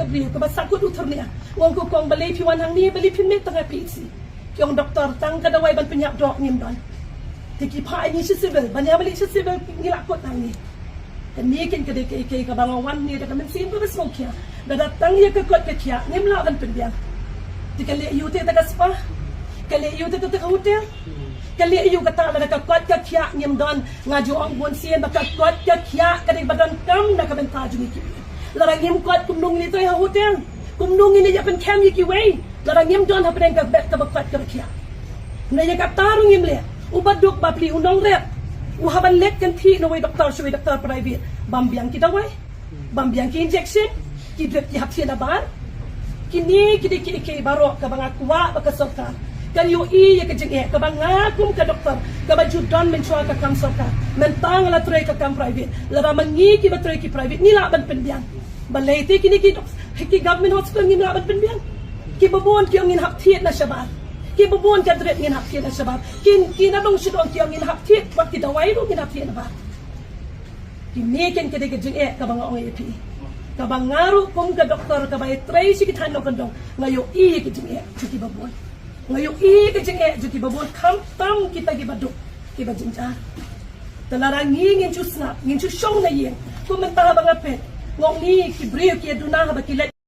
beri ke basakut uturnya wong ku kong beli piwan hang ni beli pin tengah PC kyong doktor tang ka dawai ban penyap dok ngim don tiki pa ini sisibil banyak beli sisibil ngilakut hang ni kan ni kin ke ke ka bangawan ni da men sim ko besmokia da datang ya ke kot ke kia ngim la ban penbiang tikale yu te ta kaspa kale yu te ta hotel kali yu kata la ka kwat ka khia ngim don ngaju ong bon sien ba ka kwat ka khia ka ding badan kam na ka ben ta ju ki la ra ngim kwat kum nung ni toi ha hotel kum nung ni ya pen cam ki wei la ra ngim don ha ben ka bet ka ba kwat ka khia na ya ka taru ngim le u baduk ba pli unong re u ha ban lek kan thi no wei doktor shoi doktor private bam biang ki dawai bam biang ki injection ki drip ki hap sia bar kini ki barok ka bang akwa ba ka sokar kan yu i ya ke jeng ka bang ngakum ka doktor ka baju don men chua ka kam soka men tang la tre ka kam private la ra mangi ki ba tre ki private ni la ban penbiang ba le te ki ni ki government hospital ni la ban penbiang ki babon ki ngin hap thiet na shabat ki babon ka dret ngin hap thiet na shabat ki na dong shidong ki ngin hap thiet ba ki dawai ru ngin hap thiet na ba ki ne ken ke de ke jeng ka bang ong ep ka bang ngaru kum ka doktor ka ba tre si ki than no kan dong ngayo i ki jeng ki babon ngayon ke jeng juki babon kam tam kita ki baduk ki bajinja talarang ngin chu snap ngin chu shong na yen ko mentah bang apet ngong ni ki brio ki aduna ha ba ki